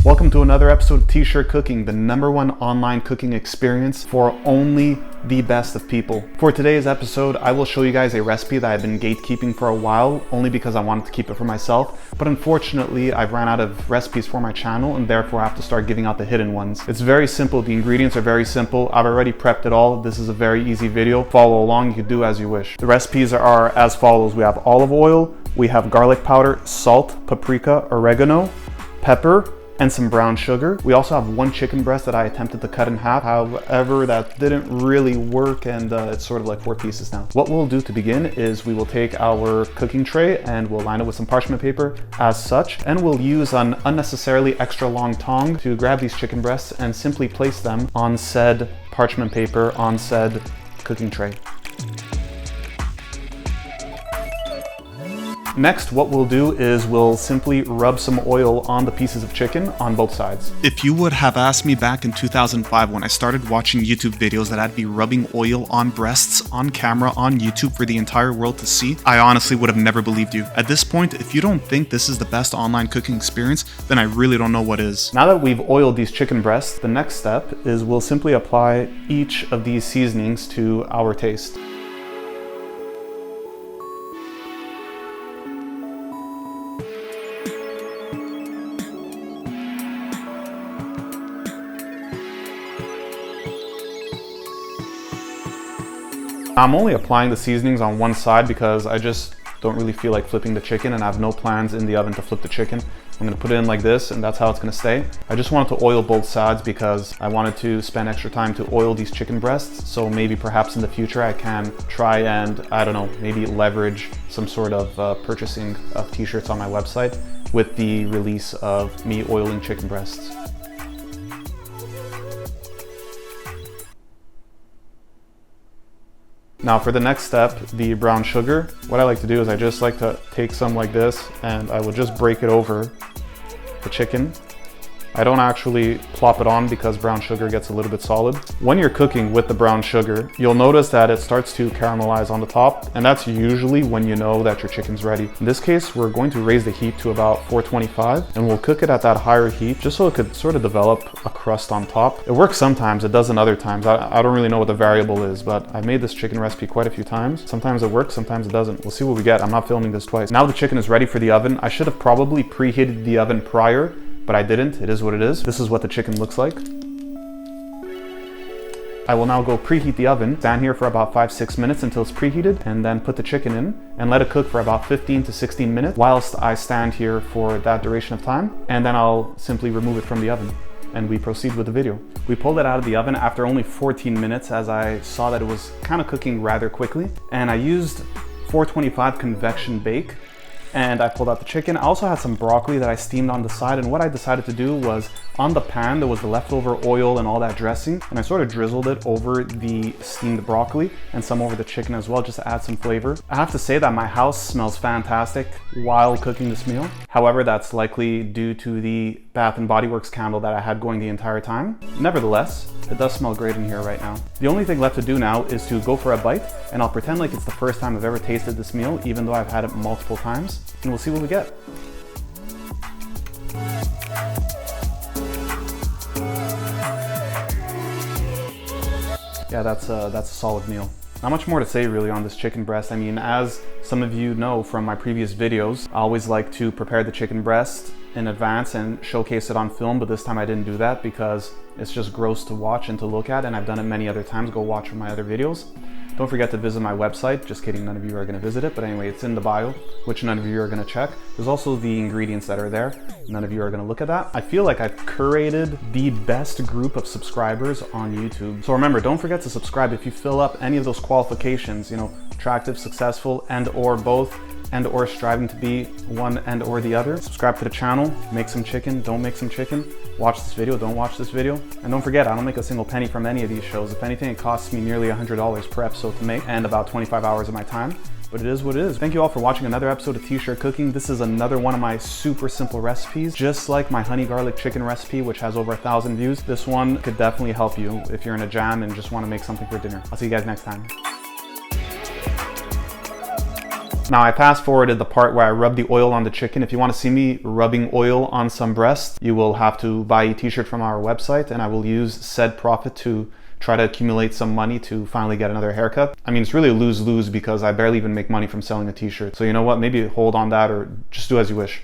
Welcome to another episode of T-Shirt Cooking, the #1 online cooking experience for only the best of people. For today's episode, I will show you guys a recipe that I've been gatekeeping for a while, only because I wanted to keep it for myself. But unfortunately, I've ran out of recipes for my channel and therefore I have to start giving out the hidden ones. It's very simple. The ingredients are very simple. I've already prepped it all. This is a very easy video. Follow along. You can do as you wish. The recipes are as follows. We have olive oil, we have garlic powder, salt, paprika, oregano, pepper, and some brown sugar. We also have one chicken breast that I attempted to cut in half. However, that didn't really work and it's sort of like 4 pieces now. What we'll do to begin is we will take our cooking tray and we'll line it with some parchment paper as such, and we'll use an unnecessarily extra long tong to grab these chicken breasts and simply place them on said parchment paper on said cooking tray. Next, what we'll do is we'll simply rub some oil on the pieces of chicken on both sides. If you would have asked me back in 2005 when I started watching YouTube videos that I'd be rubbing oil on breasts on camera on YouTube for the entire world to see, I honestly would have never believed you. At this point, if you don't think this is the best online cooking experience, then I really don't know what is. Now that we've oiled these chicken breasts, the next step is we'll simply apply each of these seasonings to our taste. I'm only applying the seasonings on one side because I just don't really feel like flipping the chicken and I have no plans in the oven to flip the chicken. I'm gonna put it in like this and that's how it's gonna stay. I just wanted to oil both sides because I wanted to spend extra time to oil these chicken breasts. So maybe perhaps in the future I can try and, I don't know, maybe leverage some sort of purchasing of t-shirts on my website with the release of me oiling chicken breasts. Now for the next step, the brown sugar, what I like to do is I just like to take some like this and I will just break it over the chicken. I don't actually plop it on because brown sugar gets a little bit solid. When you're cooking with the brown sugar, you'll notice that it starts to caramelize on the top, and that's usually when you know that your chicken's ready. In this case, we're going to raise the heat to about 425 and we'll cook it at that higher heat just so it could sort of develop a crust on top. It works sometimes, it doesn't other times. I don't really know what the variable is, but I've made this chicken recipe quite a few times. Sometimes it works, sometimes it doesn't. We'll see what we get. I'm not filming this twice. Now the chicken is ready for the oven. I should have probably preheated the oven prior, but I didn't. It is what it is. This is what the chicken looks like. I will now go preheat the oven, stand here for about 5-6 minutes until it's preheated, and then put the chicken in and let it cook for about 15 to 16 minutes whilst I stand here for that duration of time, and then I'll simply remove it from the oven and we proceed with the video. We pulled it out of the oven after only 14 minutes as I saw that it was kind of cooking rather quickly, and I used 425 convection bake. And I pulled out the chicken. I also had some broccoli that I steamed on the side, and what I decided to do was on the pan there was the leftover oil and all that dressing, and I sort of drizzled it over the steamed broccoli and some over the chicken as well just to add some flavor. I have to say that my house smells fantastic while cooking this meal. However, that's likely due to the Bath & Body Works candle that I had going the entire time. Nevertheless, it does smell great in here right now. The only thing left to do now is to go for a bite, and I'll pretend like it's the first time I've ever tasted this meal, even though I've had it multiple times, and we'll see what we get. Yeah, that's a solid meal. Not much more to say really on this chicken breast. I mean, as some of you know from my previous videos, I always like to prepare the chicken breast in advance and showcase it on film, but this time I didn't do that because it's just gross to watch and to look at, and I've done it many other times. Go watch my other videos. Don't forget to visit my website. Just kidding, none of you are going to visit it, but anyway, it's in the bio, which none of you are going to check. There's also the ingredients that are there. None of you are going to look at that. I feel like I've curated the best group of subscribers on YouTube. So remember, don't forget to subscribe if you fill up any of those qualifications, you know, attractive, successful, and or both, and or striving to be one and or the other. Subscribe to the channel, make some chicken, don't make some chicken. Watch this video, don't watch this video. And don't forget, I don't make a single penny from any of these shows. If anything, it costs me nearly $100 per episode to make and about 25 hours of my time. But it is what it is. Thank you all for watching another episode of T-Shirt Cooking. This is another one of my super simple recipes. Just like my honey garlic chicken recipe, which has over 1,000 views, this one could definitely help you if you're in a jam and just want to make something for dinner. I'll see you guys next time. Now I fast forwarded the part where I rub the oil on the chicken. If you want to see me rubbing oil on some breast, you will have to buy a t-shirt from our website, and I will use said profit to try to accumulate some money to finally get another haircut. I mean, it's really a lose-lose because I barely even make money from selling a t-shirt. So you know what, maybe hold on that or just do as you wish.